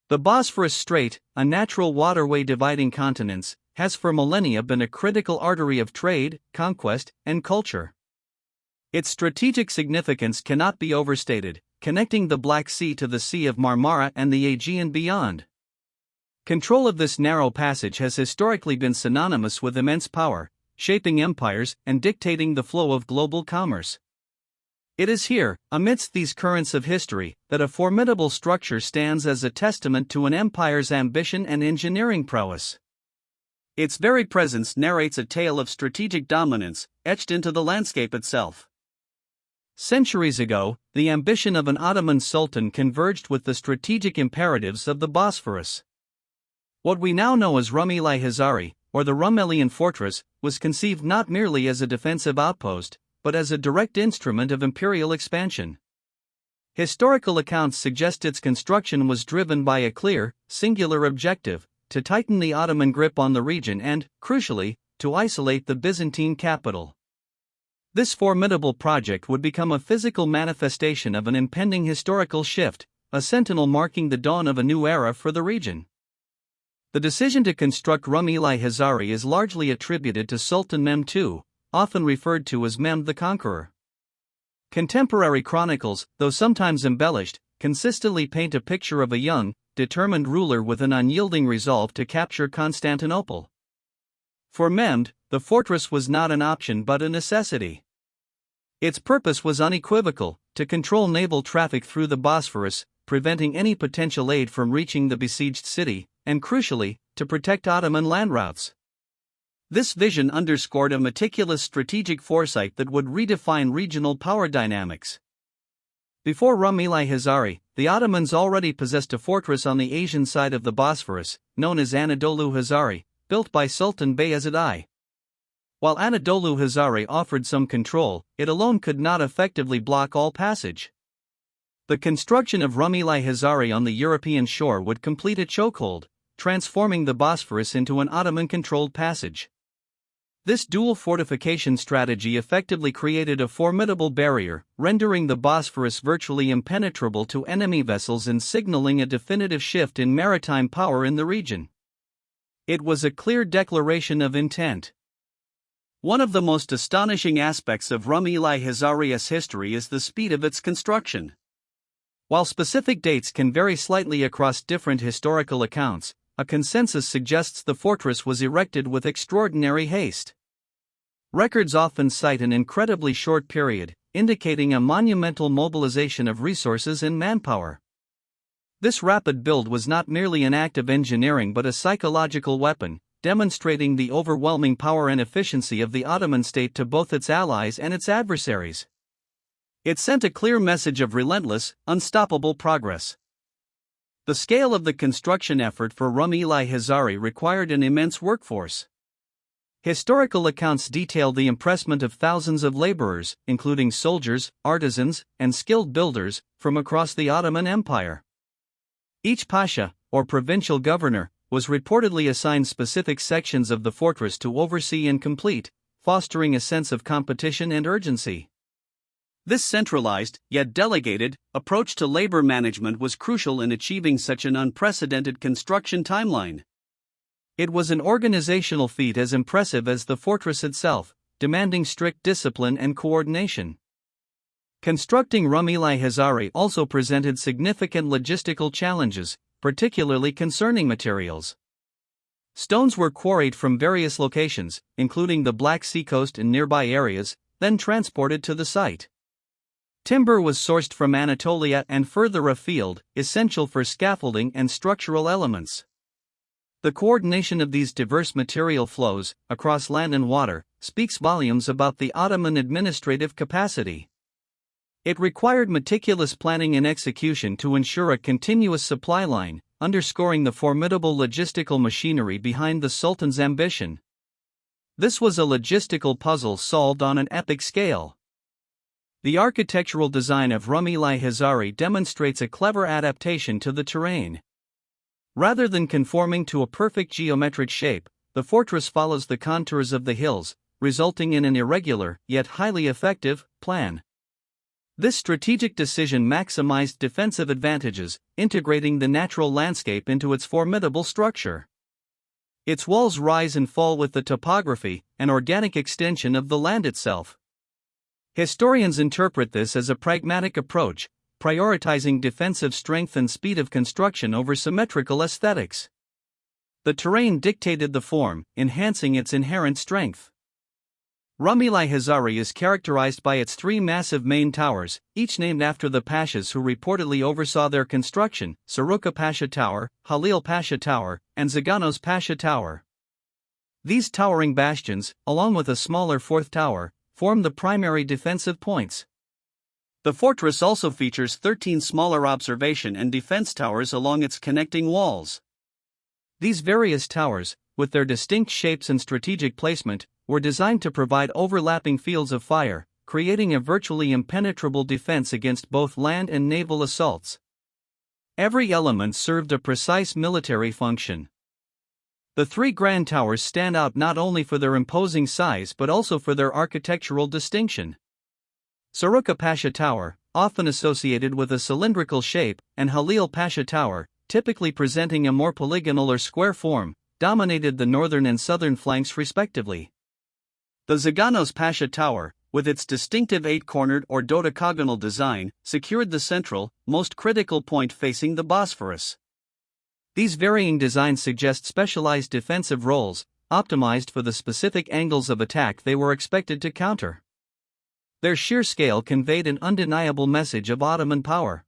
The Bosphorus Strait, a natural waterway dividing continents, has for millennia been a critical artery of trade, conquest, and culture. Its strategic significance cannot be overstated, connecting the Black Sea to the Sea of Marmara and the Aegean beyond. Control of this narrow passage has historically been synonymous with immense power, shaping empires and dictating the flow of global commerce. It is here, amidst these currents of history, that a formidable structure stands as a testament to an empire's ambition and engineering prowess. Its very presence narrates a tale of strategic dominance, etched into the landscape itself. Centuries ago, the ambition of an Ottoman sultan converged with the strategic imperatives of the Bosphorus. What we now know as Rumeli Hisarı, or the Rumelian fortress, was conceived not merely as a defensive outpost, but as a direct instrument of imperial expansion. Historical accounts suggest its construction was driven by a clear, singular objective: to tighten the Ottoman grip on the region and, crucially, to isolate the Byzantine capital. This formidable project would become a physical manifestation of an impending historical shift, a sentinel marking the dawn of a new era for the region. The decision to construct Rumeli Hisarı is largely attributed to Sultan Mehmed II, often referred to as Mehmed the Conqueror. Contemporary chronicles, though sometimes embellished, consistently paint a picture of a young, determined ruler with an unyielding resolve to capture Constantinople. For Mehmed, the fortress was not an option but a necessity. Its purpose was unequivocal: to control naval traffic through the Bosphorus, preventing any potential aid from reaching the besieged city, and crucially, to protect Ottoman land routes. This vision underscored a meticulous strategic foresight that would redefine regional power dynamics. Before Rumeli Hisarı, the Ottomans already possessed a fortress on the Asian side of the Bosphorus, known as Anadolu Hisarı, built by Sultan Bayezid I. While Anadolu Hisarı offered some control, it alone could not effectively block all passage. The construction of Rumeli Hisarı on the European shore would complete a chokehold, transforming the Bosphorus into an Ottoman-controlled passage. This dual fortification strategy effectively created a formidable barrier, rendering the Bosphorus virtually impenetrable to enemy vessels and signaling a definitive shift in maritime power in the region. It was a clear declaration of intent. One of the most astonishing aspects of Rumeli Hisarı's history is the speed of its construction. While specific dates can vary slightly across different historical accounts, a consensus suggests the fortress was erected with extraordinary haste. Records often cite an incredibly short period, indicating a monumental mobilization of resources and manpower. This rapid build was not merely an act of engineering but a psychological weapon, demonstrating the overwhelming power and efficiency of the Ottoman state to both its allies and its adversaries. It sent a clear message of relentless, unstoppable progress. The scale of the construction effort for Rumeli Hisarı required an immense workforce. Historical accounts detail the impressment of thousands of laborers, including soldiers, artisans, and skilled builders, from across the Ottoman Empire. Each pasha, or provincial governor, was reportedly assigned specific sections of the fortress to oversee and complete, fostering a sense of competition and urgency. This centralized, yet delegated, approach to labor management was crucial in achieving such an unprecedented construction timeline. It was an organizational feat as impressive as the fortress itself, demanding strict discipline and coordination. Constructing Rumeli Hisarı also presented significant logistical challenges, particularly concerning materials. Stones were quarried from various locations, including the Black Sea coast and nearby areas, then transported to the site. Timber was sourced from Anatolia and further afield, essential for scaffolding and structural elements. The coordination of these diverse material flows, across land and water, speaks volumes about the Ottoman administrative capacity. It required meticulous planning and execution to ensure a continuous supply line, underscoring the formidable logistical machinery behind the Sultan's ambition. This was a logistical puzzle solved on an epic scale. The architectural design of Rumeli Hisarı demonstrates a clever adaptation to the terrain. Rather than conforming to a perfect geometric shape, the fortress follows the contours of the hills, resulting in an irregular, yet highly effective, plan. This strategic decision maximized defensive advantages, integrating the natural landscape into its formidable structure. Its walls rise and fall with the topography, an organic extension of the land itself. Historians interpret this as a pragmatic approach, prioritizing defensive strength and speed of construction over symmetrical aesthetics. The terrain dictated the form, enhancing its inherent strength. Rumeli Hisarı is characterized by its three massive main towers, each named after the pashas who reportedly oversaw their construction: Saruka Pasha Tower, Halil Pasha Tower, and Zaganos Pasha Tower. These towering bastions, along with a smaller fourth tower, form the primary defensive points. The fortress also features 13 smaller observation and defense towers along its connecting walls. These various towers, with their distinct shapes and strategic placement, were designed to provide overlapping fields of fire, creating a virtually impenetrable defense against both land and naval assaults. Every element served a precise military function. The three grand towers stand out not only for their imposing size but also for their architectural distinction. Saruka Pasha Tower, often associated with a cylindrical shape, and Halil Pasha Tower, typically presenting a more polygonal or square form, dominated the northern and southern flanks respectively. The Zaganos Pasha Tower, with its distinctive eight-cornered or dodecagonal design, secured the central, most critical point facing the Bosphorus. These varying designs suggest specialized defensive roles, optimized for the specific angles of attack they were expected to counter. Their sheer scale conveyed an undeniable message of Ottoman power.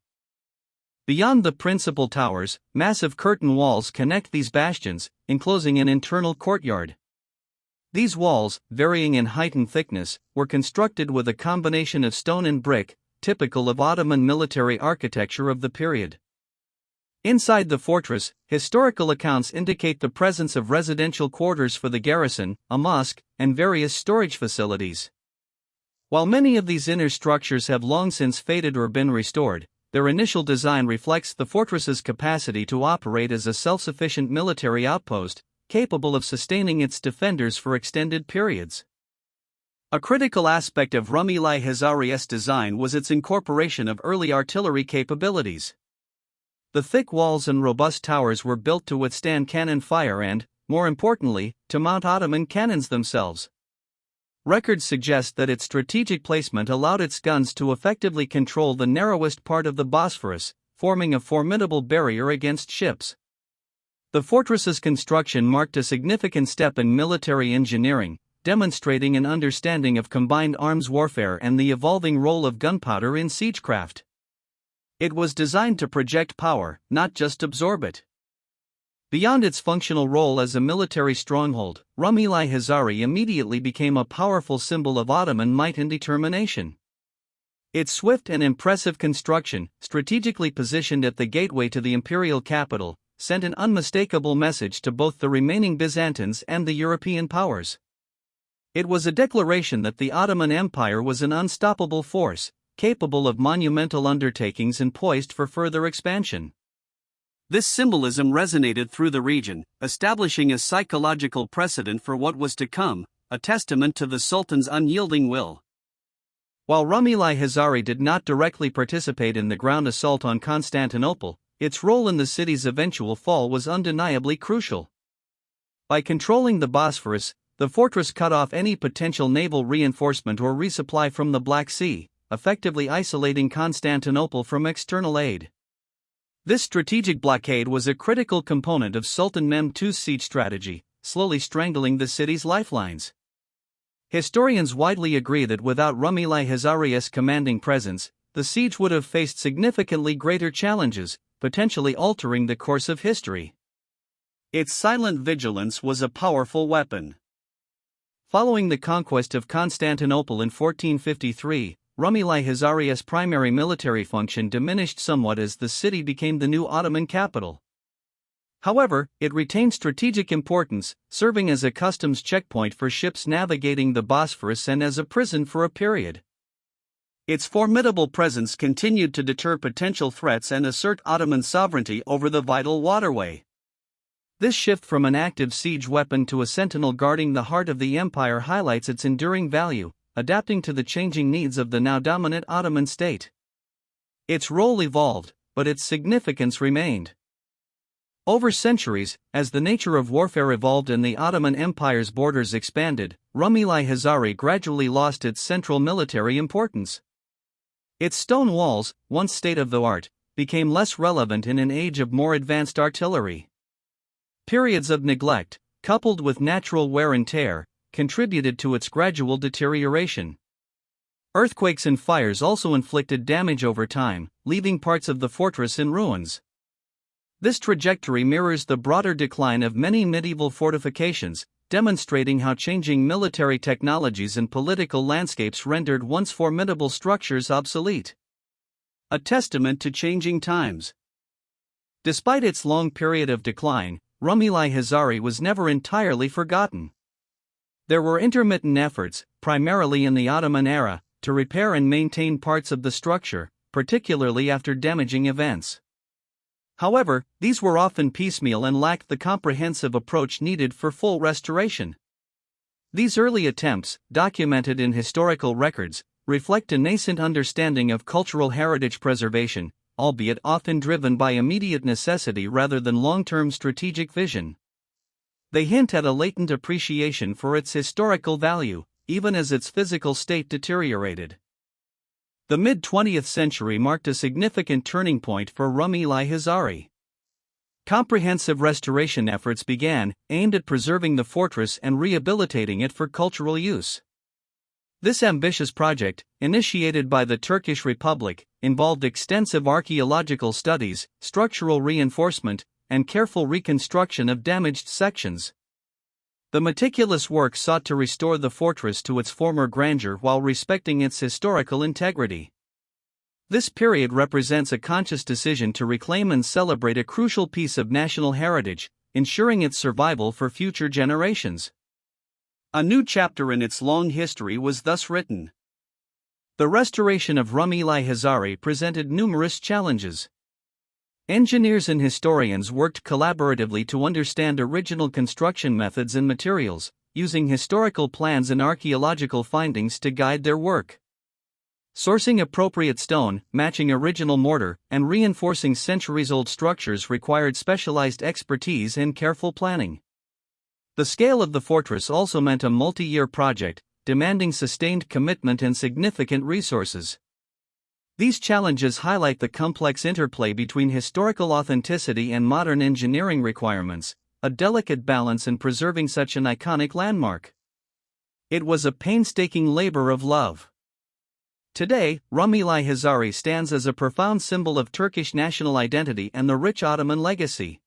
Beyond the principal towers, massive curtain walls connect these bastions, enclosing an internal courtyard. These walls, varying in height and thickness, were constructed with a combination of stone and brick, typical of Ottoman military architecture of the period. Inside the fortress, historical accounts indicate the presence of residential quarters for the garrison, a mosque, and various storage facilities. While many of these inner structures have long since faded or been restored, their initial design reflects the fortress's capacity to operate as a self-sufficient military outpost, capable of sustaining its defenders for extended periods. A critical aspect of Rumeli Hisarı's design was its incorporation of early artillery capabilities. The thick walls and robust towers were built to withstand cannon fire and, more importantly, to mount Ottoman cannons themselves. Records suggest that its strategic placement allowed its guns to effectively control the narrowest part of the Bosphorus, forming a formidable barrier against ships. The fortress's construction marked a significant step in military engineering, demonstrating an understanding of combined arms warfare and the evolving role of gunpowder in siegecraft. It was designed to project power, not just absorb it. Beyond its functional role as a military stronghold, Rumeli Hisarı immediately became a powerful symbol of Ottoman might and determination. Its swift and impressive construction, strategically positioned at the gateway to the imperial capital, sent an unmistakable message to both the remaining Byzantines and the European powers. It was a declaration that the Ottoman Empire was an unstoppable force, capable of monumental undertakings and poised for further expansion. This symbolism resonated through the region, establishing a psychological precedent for what was to come, a testament to the Sultan's unyielding will. While Rumeli Hisarı did not directly participate in the ground assault on Constantinople, its role in the city's eventual fall was undeniably crucial. By controlling the Bosphorus, the fortress cut off any potential naval reinforcement or resupply from the Black Sea, effectively isolating Constantinople from external aid. This strategic blockade was a critical component of Sultan Mehmed II's siege strategy, slowly strangling the city's lifelines. Historians widely agree that without Rumeli Hisarı's commanding presence, the siege would have faced significantly greater challenges, potentially altering the course of history. Its silent vigilance was a powerful weapon. Following the conquest of Constantinople in 1453, Rumeli Hisarı's primary military function diminished somewhat as the city became the new Ottoman capital. However, it retained strategic importance, serving as a customs checkpoint for ships navigating the Bosphorus and as a prison for a period. Its formidable presence continued to deter potential threats and assert Ottoman sovereignty over the vital waterway. This shift from an active siege weapon to a sentinel guarding the heart of the empire highlights its enduring value, adapting to the changing needs of the now dominant Ottoman state. Its role evolved, but its significance remained. Over centuries, as the nature of warfare evolved and the Ottoman Empire's borders expanded, Rumeli Hisarı gradually lost its central military importance. Its stone walls, once state-of-the-art, became less relevant in an age of more advanced artillery. Periods of neglect, coupled with natural wear and tear, contributed to its gradual deterioration. Earthquakes and fires also inflicted damage over time, leaving parts of the fortress in ruins. This trajectory mirrors the broader decline of many medieval fortifications, demonstrating how changing military technologies and political landscapes rendered once formidable structures obsolete. A testament to changing times. Despite its long period of decline, Rumeli Hisarı was never entirely forgotten. There were intermittent efforts, primarily in the Ottoman era, to repair and maintain parts of the structure, particularly after damaging events. However, these were often piecemeal and lacked the comprehensive approach needed for full restoration. These early attempts, documented in historical records, reflect a nascent understanding of cultural heritage preservation, albeit often driven by immediate necessity rather than long-term strategic vision. They hint at a latent appreciation for its historical value, even as its physical state deteriorated. The mid-20th century marked a significant turning point for Rumeli Hisarı. Comprehensive restoration efforts began, aimed at preserving the fortress and rehabilitating it for cultural use. This ambitious project, initiated by the Turkish Republic, involved extensive archaeological studies, structural reinforcement, and careful reconstruction of damaged sections. The meticulous work sought to restore the fortress to its former grandeur while respecting its historical integrity. This period represents a conscious decision to reclaim and celebrate a crucial piece of national heritage, ensuring its survival for future generations. A new chapter in its long history was thus written. The restoration of Rumeli Hisarı presented numerous challenges. Engineers and historians worked collaboratively to understand original construction methods and materials, using historical plans and archaeological findings to guide their work. Sourcing appropriate stone, matching original mortar, and reinforcing centuries-old structures required specialized expertise and careful planning. The scale of the fortress also meant a multi-year project, demanding sustained commitment and significant resources. These challenges highlight the complex interplay between historical authenticity and modern engineering requirements, a delicate balance in preserving such an iconic landmark. It was a painstaking labor of love. Today, Rumeli Hisarı stands as a profound symbol of Turkish national identity and the rich Ottoman legacy.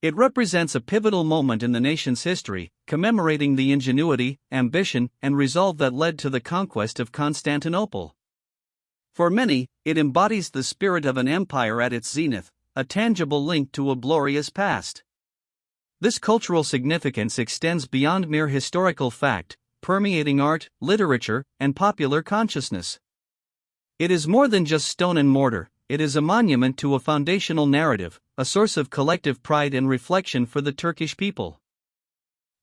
It represents a pivotal moment in the nation's history, commemorating the ingenuity, ambition, and resolve that led to the conquest of Constantinople. For many, it embodies the spirit of an empire at its zenith, a tangible link to a glorious past. This cultural significance extends beyond mere historical fact, permeating art, literature, and popular consciousness. It is more than just stone and mortar, it is a monument to a foundational narrative, a source of collective pride and reflection for the Turkish people.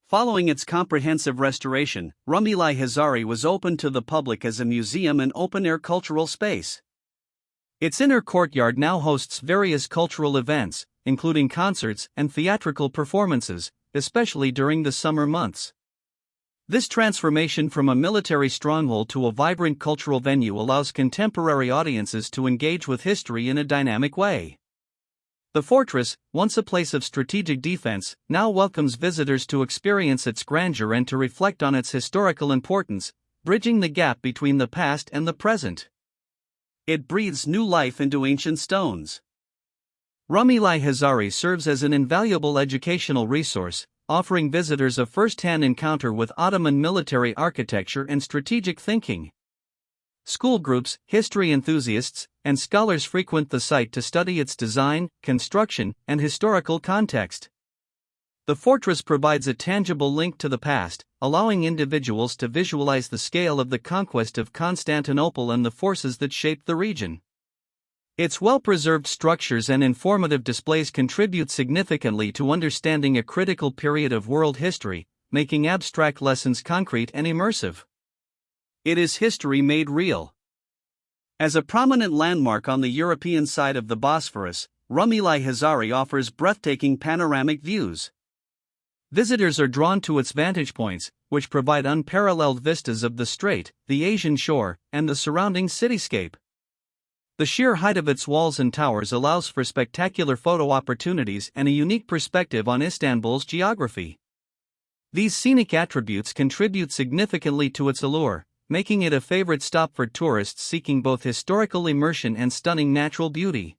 Following its comprehensive restoration, Rumeli Hisarı was opened to the public as a museum and open-air cultural space. Its inner courtyard now hosts various cultural events, including concerts and theatrical performances, especially during the summer months. This transformation from a military stronghold to a vibrant cultural venue allows contemporary audiences to engage with history in a dynamic way. The fortress, once a place of strategic defense, now welcomes visitors to experience its grandeur and to reflect on its historical importance, bridging the gap between the past and the present. It breathes new life into ancient stones. Rumeli Hisarı serves as an invaluable educational resource, offering visitors a first-hand encounter with Ottoman military architecture and strategic thinking. School groups, history enthusiasts, and scholars frequent the site to study its design, construction, and historical context. The fortress provides a tangible link to the past, allowing individuals to visualize the scale of the conquest of Constantinople and the forces that shaped the region. Its well-preserved structures and informative displays contribute significantly to understanding a critical period of world history, making abstract lessons concrete and immersive. It is history made real. As a prominent landmark on the European side of the Bosphorus, Rumeli Hisarı offers breathtaking panoramic views. Visitors are drawn to its vantage points, which provide unparalleled vistas of the strait, the Asian shore, and the surrounding cityscape. The sheer height of its walls and towers allows for spectacular photo opportunities and a unique perspective on Istanbul's geography. These scenic attributes contribute significantly to its allure, making it a favorite stop for tourists seeking both historical immersion and stunning natural beauty.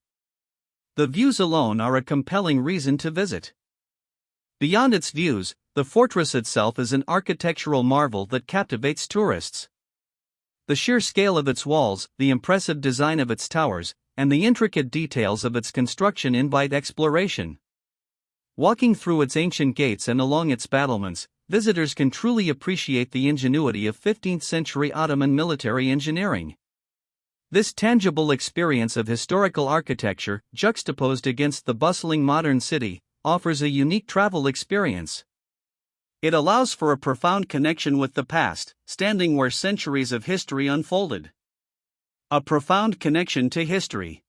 The views alone are a compelling reason to visit. Beyond its views, the fortress itself is an architectural marvel that captivates tourists. The sheer scale of its walls, the impressive design of its towers, and the intricate details of its construction invite exploration. Walking through its ancient gates and along its battlements, visitors can truly appreciate the ingenuity of 15th-century Ottoman military engineering. This tangible experience of historical architecture, juxtaposed against the bustling modern city, offers a unique travel experience. It allows for a profound connection with the past, standing where centuries of history unfolded. A profound connection to history.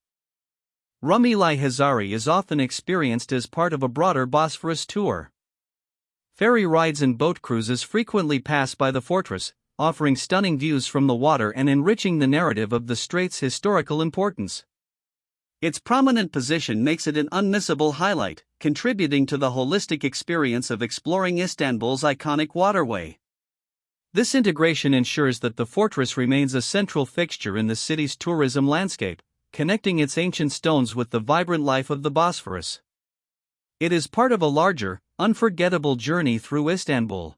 Rumeli Hisarı is often experienced as part of a broader Bosphorus tour. Ferry rides and boat cruises frequently pass by the fortress, offering stunning views from the water and enriching the narrative of the strait's historical importance. Its prominent position makes it an unmissable highlight, contributing to the holistic experience of exploring Istanbul's iconic waterway. This integration ensures that the fortress remains a central fixture in the city's tourism landscape, connecting its ancient stones with the vibrant life of the Bosphorus. It is part of a larger, unforgettable journey through Istanbul.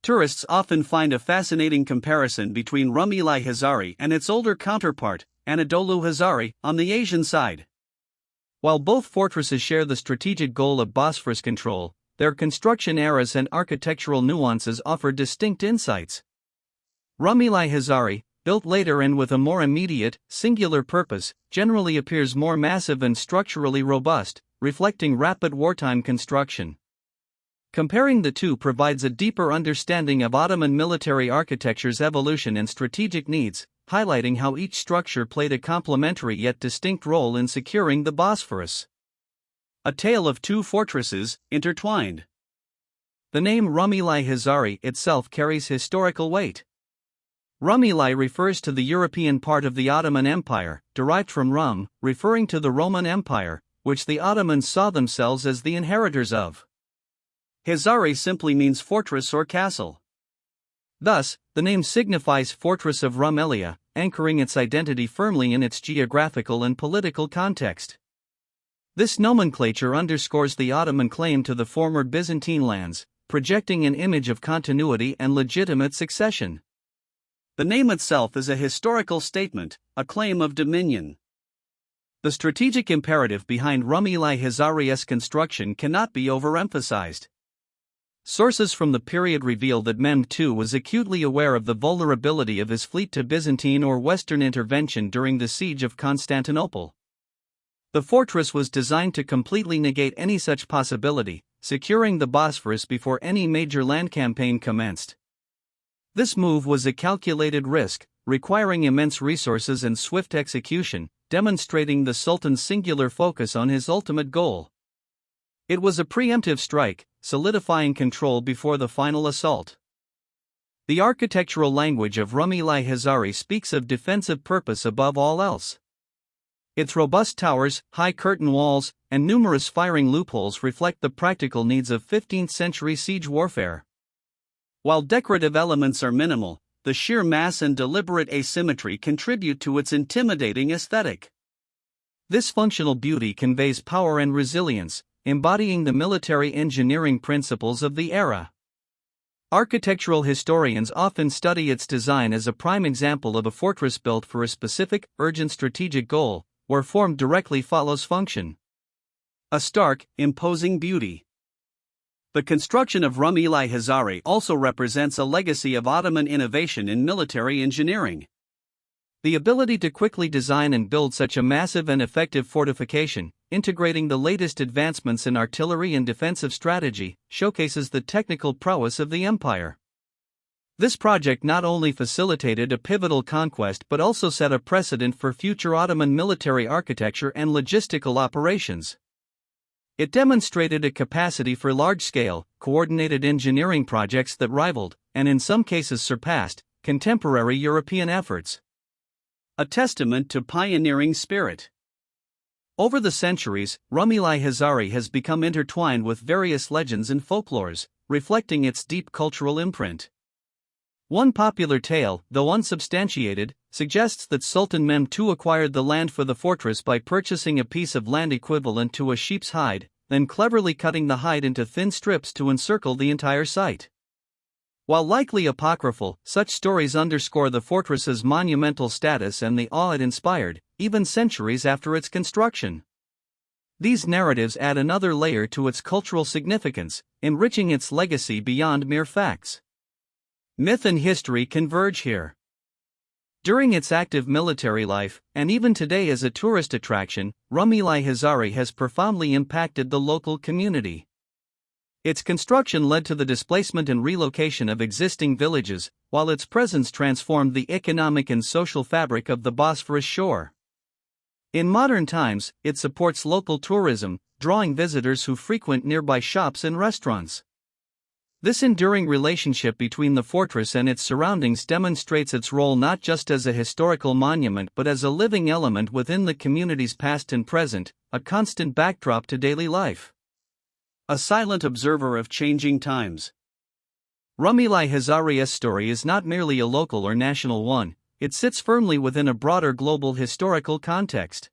Tourists often find a fascinating comparison between Rumeli Hisarı and its older counterpart, Anadolu Hisarı, on the Asian side. While both fortresses share the strategic goal of Bosphorus control, their construction eras and architectural nuances offer distinct insights. Rumeli Hisarı, built later and with a more immediate, singular purpose, generally appears more massive and structurally robust, reflecting rapid wartime construction. Comparing the two provides a deeper understanding of Ottoman military architecture's evolution and strategic needs, highlighting how each structure played a complementary yet distinct role in securing the Bosphorus. A tale of two fortresses, intertwined. The name Rumeli Hisarı itself carries historical weight. Rumeli refers to the European part of the Ottoman Empire, derived from Rum, referring to the Roman Empire, which the Ottomans saw themselves as the inheritors of. Hisarı simply means fortress or castle. Thus, the name signifies Fortress of Rumeli, anchoring its identity firmly in its geographical and political context. This nomenclature underscores the Ottoman claim to the former Byzantine lands, projecting an image of continuity and legitimate succession. The name itself is a historical statement, a claim of dominion. The strategic imperative behind Rumeli Hisarı's construction cannot be overemphasized. Sources from the period reveal that Mehmed II was acutely aware of the vulnerability of his fleet to Byzantine or Western intervention during the siege of Constantinople. The fortress was designed to completely negate any such possibility, securing the Bosphorus before any major land campaign commenced. This move was a calculated risk, requiring immense resources and swift execution, demonstrating the Sultan's singular focus on his ultimate goal. It was a preemptive strike, solidifying control before the final assault. The architectural language of Rumeli Hisarı speaks of defensive purpose above all else. Its robust towers, high curtain walls, and numerous firing loopholes reflect the practical needs of 15th-century siege warfare. While decorative elements are minimal, the sheer mass and deliberate asymmetry contribute to its intimidating aesthetic. This functional beauty conveys power and resilience, embodying the military engineering principles of the era. Architectural historians often study its design as a prime example of a fortress built for a specific, urgent strategic goal, where form directly follows function. A stark, imposing beauty. The construction of Rumeli Hisarı also represents a legacy of Ottoman innovation in military engineering. The ability to quickly design and build such a massive and effective fortification, integrating the latest advancements in artillery and defensive strategy, showcases the technical prowess of the empire. This project not only facilitated a pivotal conquest but also set a precedent for future Ottoman military architecture and logistical operations. It demonstrated a capacity for large-scale, coordinated engineering projects that rivaled, and in some cases surpassed, contemporary European efforts. A testament to pioneering spirit. Over the centuries, Rumeli Hisarı has become intertwined with various legends and folklores, reflecting its deep cultural imprint. One popular tale, though unsubstantiated, suggests that Sultan Mehmed II acquired the land for the fortress by purchasing a piece of land equivalent to a sheep's hide, then cleverly cutting the hide into thin strips to encircle the entire site. While likely apocryphal, such stories underscore the fortress's monumental status and the awe it inspired, even centuries after its construction. These narratives add another layer to its cultural significance, enriching its legacy beyond mere facts. Myth and history converge here. During its active military life, and even today as a tourist attraction, Rumeli Hisarı has profoundly impacted the local community. Its construction led to the displacement and relocation of existing villages, while its presence transformed the economic and social fabric of the Bosphorus shore. In modern times, it supports local tourism, drawing visitors who frequent nearby shops and restaurants. This enduring relationship between the fortress and its surroundings demonstrates its role not just as a historical monument but as a living element within the community's past and present, a constant backdrop to daily life. A silent observer of changing times. Rumeli Hisarı's story is not merely a local or national one, it sits firmly within a broader global historical context.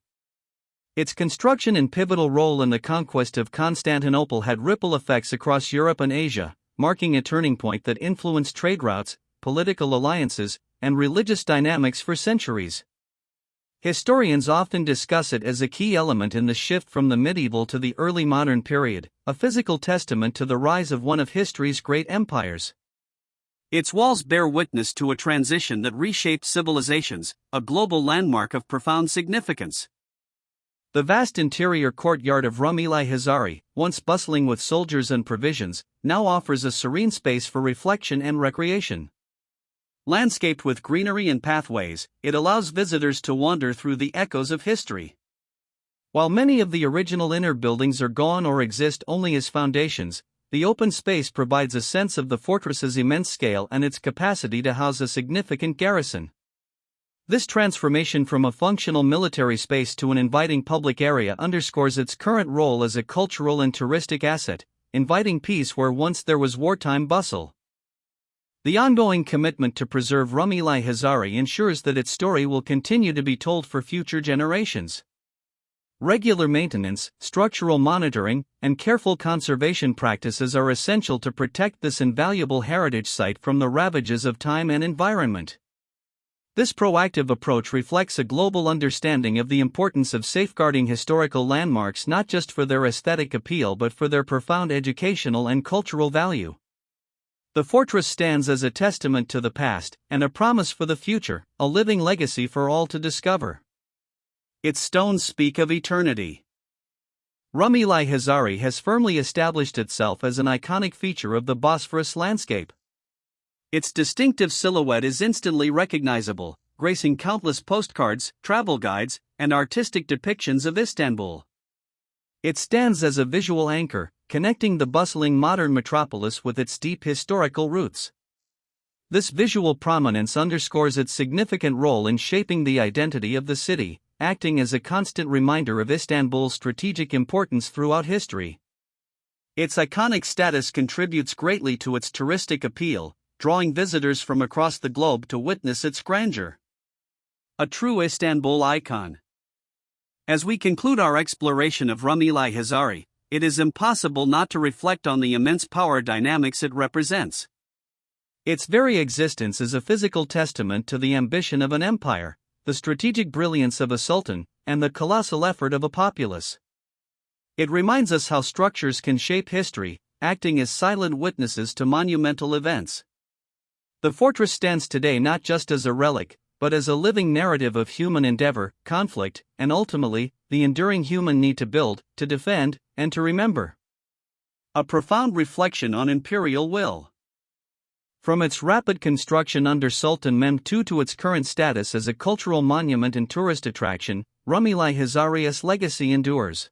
Its construction and pivotal role in the conquest of Constantinople had ripple effects across Europe and Asia, marking a turning point that influenced trade routes, political alliances, and religious dynamics for centuries. Historians often discuss it as a key element in the shift from the medieval to the early modern period, a physical testament to the rise of one of history's great empires. Its walls bear witness to a transition that reshaped civilizations, a global landmark of profound significance. The vast interior courtyard of Rumeli Hisarı, once bustling with soldiers and provisions, now offers a serene space for reflection and recreation. Landscaped with greenery and pathways, it allows visitors to wander through the echoes of history. While many of the original inner buildings are gone or exist only as foundations, the open space provides a sense of the fortress's immense scale and its capacity to house a significant garrison. This transformation from a functional military space to an inviting public area underscores its current role as a cultural and touristic asset, inviting peace where once there was wartime bustle. The ongoing commitment to preserve Rumeli Hisarı ensures that its story will continue to be told for future generations. Regular maintenance, structural monitoring, and careful conservation practices are essential to protect this invaluable heritage site from the ravages of time and environment. This proactive approach reflects a global understanding of the importance of safeguarding historical landmarks not just for their aesthetic appeal but for their profound educational and cultural value. The fortress stands as a testament to the past and a promise for the future, a living legacy for all to discover. Its stones speak of eternity. Rumeli Hisarı has firmly established itself as an iconic feature of the Bosphorus landscape. Its distinctive silhouette is instantly recognizable, gracing countless postcards, travel guides, and artistic depictions of Istanbul. It stands as a visual anchor, connecting the bustling modern metropolis with its deep historical roots. This visual prominence underscores its significant role in shaping the identity of the city, acting as a constant reminder of Istanbul's strategic importance throughout history. Its iconic status contributes greatly to its touristic appeal, drawing visitors from across the globe to witness its grandeur. A true Istanbul icon. As we conclude our exploration of Rumeli Hisarı, it is impossible not to reflect on the immense power dynamics it represents. Its very existence is a physical testament to the ambition of an empire, the strategic brilliance of a sultan, and the colossal effort of a populace. It reminds us how structures can shape history, acting as silent witnesses to monumental events. The fortress stands today not just as a relic, but as a living narrative of human endeavor, conflict, and ultimately, the enduring human need to build, to defend, and to remember. A profound reflection on imperial will. From its rapid construction under Sultan Mehmed II to its current status as a cultural monument and tourist attraction, Rumeli Hisarı's legacy endures.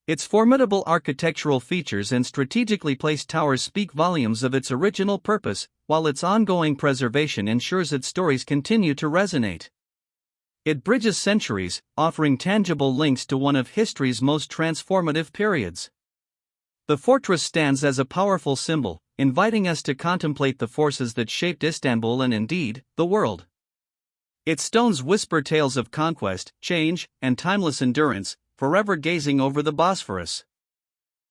Its formidable architectural features and strategically placed towers speak volumes of its original purpose, while its ongoing preservation ensures its stories continue to resonate. It bridges centuries, offering tangible links to one of history's most transformative periods. The fortress stands as a powerful symbol, inviting us to contemplate the forces that shaped Istanbul and indeed, the world. Its stones whisper tales of conquest, change, and timeless endurance, forever gazing over the Bosphorus.